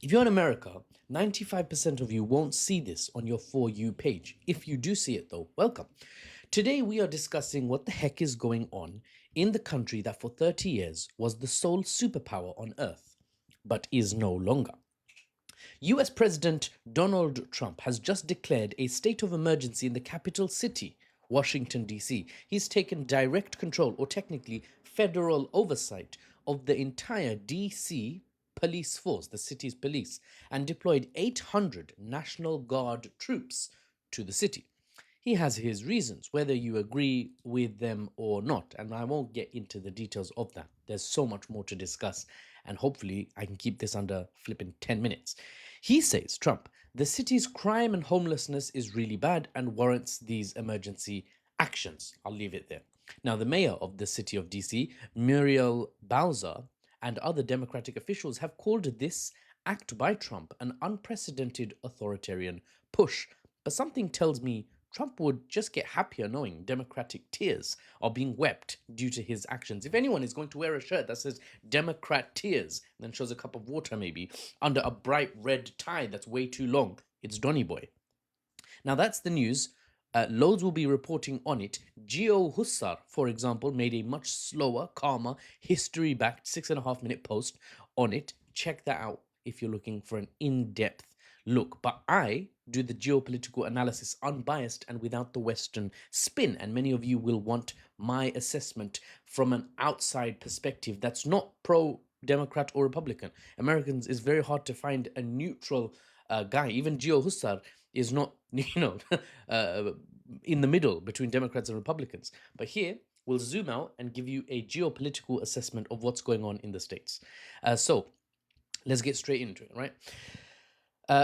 If you're in America, 95% of you won't see this on your For You page. If you do see it, though, welcome. Today, we are discussing what the heck is going on in the country that for 30 years was the sole superpower on earth, but is no longer. US President Donald Trump has just declared a state of emergency in the capital city, Washington, D.C. He's taken direct control, or technically federal oversight, of the entire D.C. police force, the city's police, and deployed 800 National Guard troops to the city. He has his reasons, whether you agree with them or not, and I won't get into the details of that. There's so much more to discuss, and hopefully I can keep this under flipping 10 minutes. He says, Trump, the city's crime and homelessness is really bad and warrants these emergency actions. I'll leave it there. Now, the mayor of the city of DC, Muriel Bowser, and other Democratic officials have called this act by Trump an unprecedented authoritarian push. But something tells me Trump would just get happier knowing Democratic tears are being wept due to his actions. If anyone is going to wear a shirt that says Democrat tears and then shows a cup of water maybe under a bright red tie that's way too long, it's Donny Boy. Now that's the news. Loads will be reporting on it. Geo Hussar, for example, made a much slower, calmer, history-backed 6.5-minute post on it. Check that out if you're looking for an in-depth look. But I do the geopolitical analysis unbiased and without the Western spin. And many of you will want my assessment from an outside perspective that's not pro-Democrat or Republican. Americans, it's very hard to find a neutral guy. Even Geo Hussar is not, in the middle between Democrats and Republicans. But here, we'll zoom out and give you a geopolitical assessment of what's going on in the States. So let's get straight into it, right?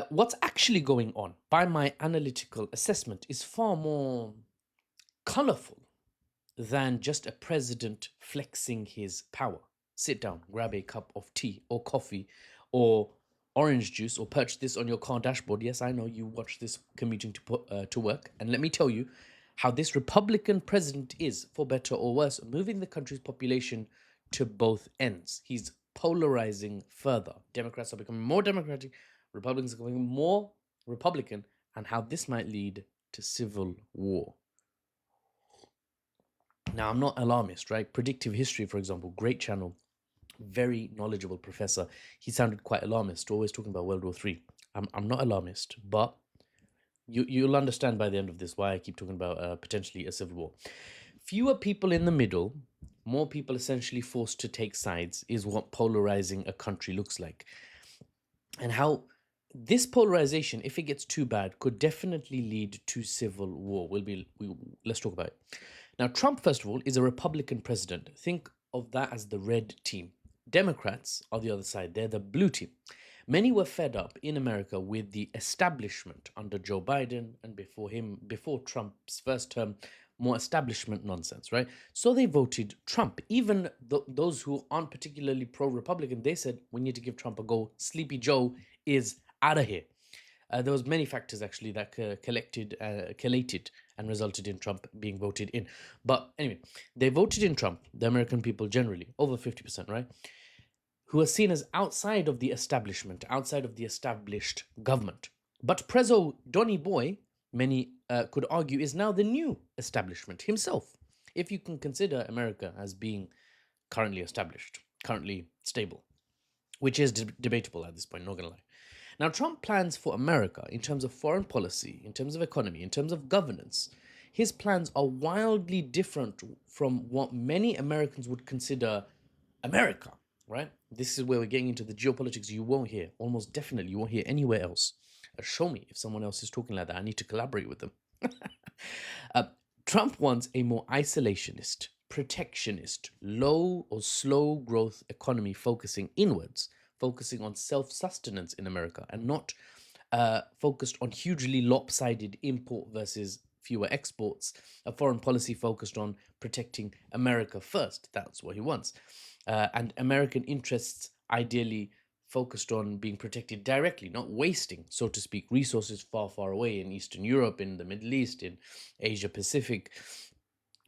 What's actually going on, by my analytical assessment, is far more colorful than just a president flexing his power. Sit down, grab a cup of tea or coffee or orange juice, or perch this on your car dashboard. Yes, I know you watch this commuting to work. And let me tell you how this Republican president is, for better or worse, moving the country's population to both ends. He's polarizing further. Democrats are becoming more Democratic, Republicans are becoming more Republican, and how this might lead to civil war. Now, I'm not alarmist, right? Predictive History, for example, great channel, very knowledgeable professor. He sounded quite alarmist, always talking about World War III. I'm not alarmist, but you'll understand by the end of this why I keep talking about potentially a civil war. Fewer people in the middle, more people essentially forced to take sides, is what polarizing a country looks like. And how this polarization, if it gets too bad, could definitely lead to civil war. Let's talk about it. Now, Trump, first of all, is a Republican president. Think of that as the red team. Democrats are the other side. They're the blue team. Many were fed up in America with the establishment under Joe Biden, and before Trump's first term, more establishment nonsense, right? So they voted Trump. Even those who aren't particularly pro-Republican, they said, we need to give Trump a go. Sleepy Joe is out of here. There was many factors actually that collated and resulted in Trump being voted in. But anyway, they voted in Trump, the American people generally, over 50%, right? Who are seen as outside of the establishment, outside of the established government. But Prezzo Donny Boy, many could argue, is now the new establishment himself, if you can consider America as being currently established, currently stable, which is debatable at this point, not gonna lie. Now, Trump plans for America in terms of foreign policy, in terms of economy, in terms of governance. His plans are wildly different from what many Americans would consider America, right? This is where we're getting into the geopolitics you won't hear, almost definitely you won't hear anywhere else. Show me if someone else is talking like that. I need to collaborate with them. Trump wants a more isolationist, protectionist, low or slow growth economy focusing inwards, focusing on self-sustenance in America, and not focused on hugely lopsided import versus fewer exports. A foreign policy focused on protecting America first. That's what he wants. And American interests ideally focused on being protected directly, not wasting, so to speak, resources far, far away in Eastern Europe, in the Middle East, in Asia Pacific.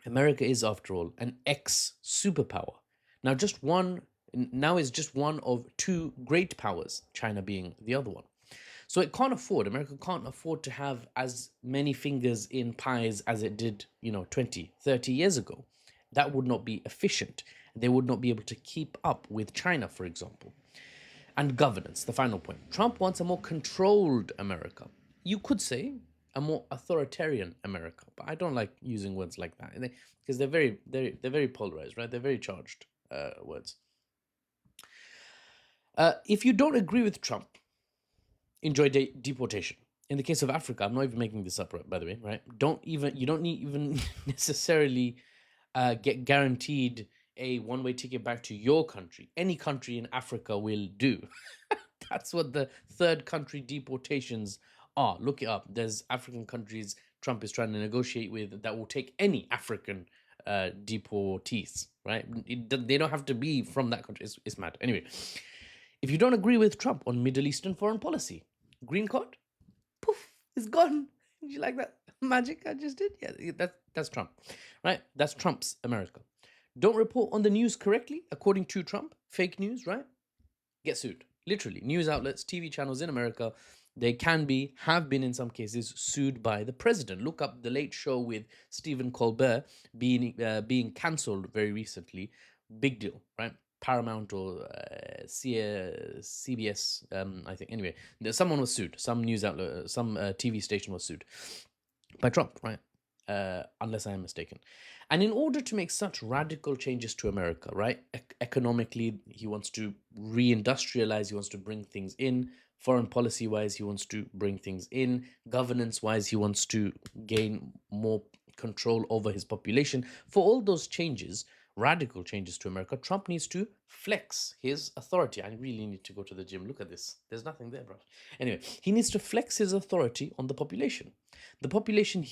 America is, after all, an ex-superpower. Now, just one Now is just one of two great powers, China being the other one. So America can't afford to have as many fingers in pies as it did, 20, 30 years ago. That would not be efficient. They would not be able to keep up with China, for example. And governance, the final point. Trump wants a more controlled America. You could say a more authoritarian America, but I don't like using words like that because they're very polarized, right? They're very charged words. If you don't agree with Trump, enjoy deportation. In the case of Africa, I'm not even making this up, by the way, right? You don't need even necessarily get guaranteed a one-way ticket back to your country. Any country in Africa will do. That's what the third country deportations are. Look it up. There's African countries Trump is trying to negotiate with that will take any African deportees, right? They don't have to be from that country. It's mad. Anyway, if you don't agree with Trump on Middle Eastern foreign policy, green card, poof, it's gone. Did you like that magic I just did? Yeah, that's Trump, right? That's Trump's America. Don't report on the news correctly, according to Trump, fake news, right? Get sued. Literally, news outlets, TV channels in America, they have been in some cases sued by the president. Look up the Late Show with Stephen Colbert being cancelled very recently. Big deal, right? Paramount or CBS, I think. Anyway, someone was sued. Some news outlet, some TV station was sued by Trump, right? Unless I am mistaken. And in order to make such radical changes to America, right? Economically, he wants to reindustrialize, he wants to bring things in. Foreign policy wise, he wants to bring things in. Governance wise, he wants to gain more control over his population. For all those changes, radical changes to America, Trump needs to flex his authority. I really need to go to the gym. Look at this. There's nothing there, bro. Anyway, he needs to flex his authority on the population. The population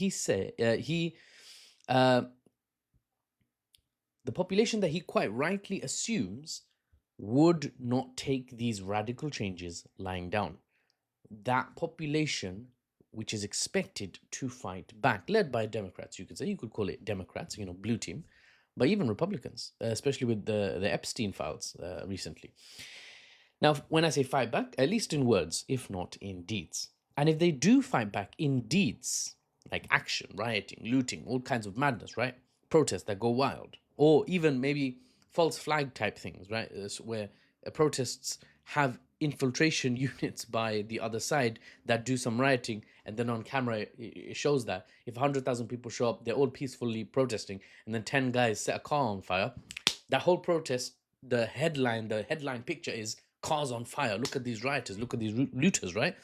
the population that he quite rightly assumes would not take these radical changes lying down. That population, which is expected to fight back, led by Democrats, you could say, you could call it Democrats, blue team, but even Republicans, especially with the Epstein files recently. Now, when I say fight back, at least in words, if not in deeds. And if they do fight back in deeds, like action, rioting, looting, all kinds of madness, right? Protests that go wild, or even maybe false flag type things, right? Where protests have infiltration units by the other side that do some rioting, and then on camera it shows that if 100,000 people show up, they're all peacefully protesting, and then 10 guys set a car on fire. That whole protest, the headline picture is cars on fire. Look at these rioters. Look at these looters, right?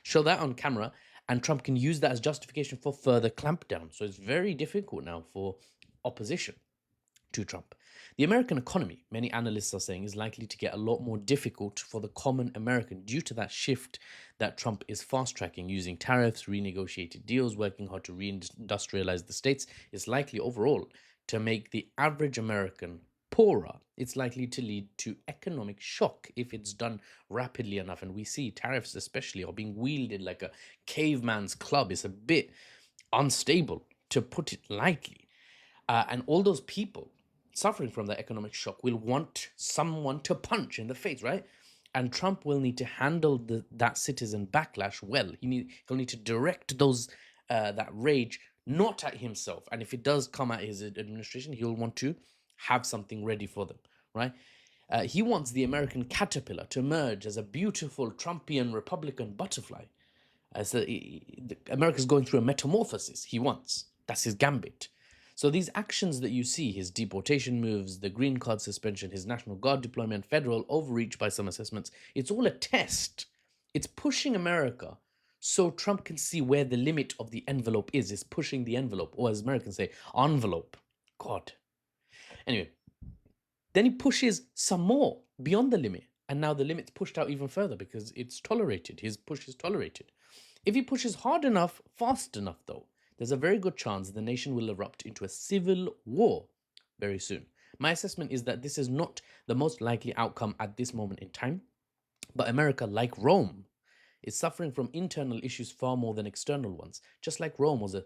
Show that on camera, and Trump can use that as justification for further clampdown. So it's very difficult now for opposition to Trump. The American economy, many analysts are saying, is likely to get a lot more difficult for the common American due to that shift that Trump is fast tracking using tariffs, renegotiated deals, working hard to reindustrialize the states. Is likely overall to make the average American poorer. It's likely to lead to economic shock if it's done rapidly enough. And we see tariffs, especially, are being wielded like a caveman's club. It's a bit unstable, to put it lightly. And all those people suffering from that economic shock will want someone to punch in the face, right? And Trump will need to handle that citizen backlash well. He'll need to direct that rage not at himself. And if it does come at his administration, he'll want to have something ready for them, right? He wants the American caterpillar to emerge as a beautiful Trumpian Republican butterfly. America's going through a metamorphosis. That's his gambit. So these actions that you see, his deportation moves, the green card suspension, his National Guard deployment, federal overreach by some assessments, it's all a test. It's pushing America so Trump can see where the limit of the envelope is. It's pushing the envelope, or as Americans say, envelope. God. Anyway, then he pushes some more beyond the limit. And now the limit's pushed out even further because it's tolerated. His push is tolerated. If he pushes hard enough, fast enough, though, there's a very good chance the nation will erupt into a civil war very soon. My assessment is that this is not the most likely outcome at this moment in time, but America, like Rome, is suffering from internal issues far more than external ones, just like Rome was a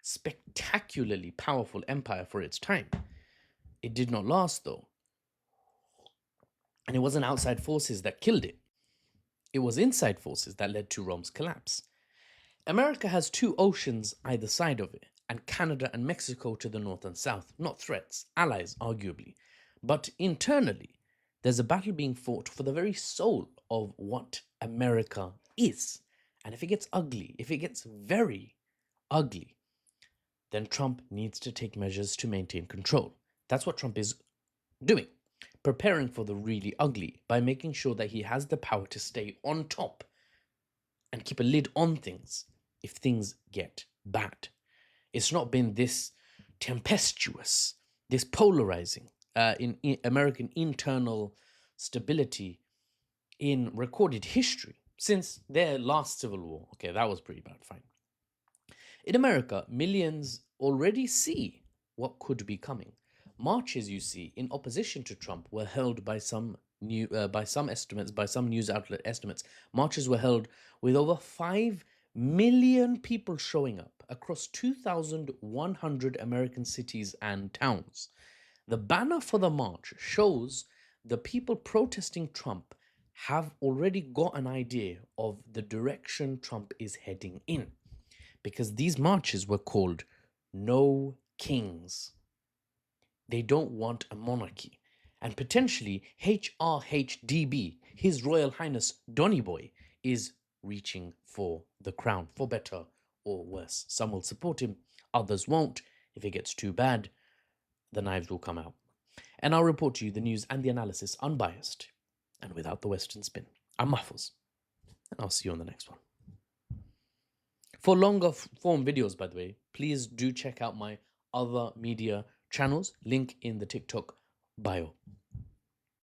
spectacularly powerful empire for its time. It did not last, though. And it wasn't outside forces that killed it. It was inside forces that led to Rome's collapse. America has two oceans either side of it, and Canada and Mexico to the north and south, not threats, allies, arguably. But internally, there's a battle being fought for the very soul of what America is. And if it gets ugly, if it gets very ugly, then Trump needs to take measures to maintain control. That's what Trump is doing, preparing for the really ugly by making sure that he has the power to stay on top and keep a lid on things if things get bad. It's not been this tempestuous, this polarizing in American internal stability in recorded history since their last civil war. Okay, that was pretty bad, fine. In America, millions already see what could be coming. Marches, you see, in opposition to Trump were held by some by some news outlet estimates. Marches were held with over 5 million people showing up across 2,100 American cities and towns. The banner for the march shows the people protesting Trump have already got an idea of the direction Trump is heading in, because these marches were called No Kings. They don't want a monarchy. And potentially HRHDB, His Royal Highness Donny Boy, is reaching for the crown, for better or worse. Some will support him, others won't. If it gets too bad, the knives will come out. And I'll report to you the news and the analysis unbiased and without the Western spin. I'm Mahfouz, and I'll see you on the next one. For longer form videos, by the way, please do check out my other media channels, link in the TikTok bio.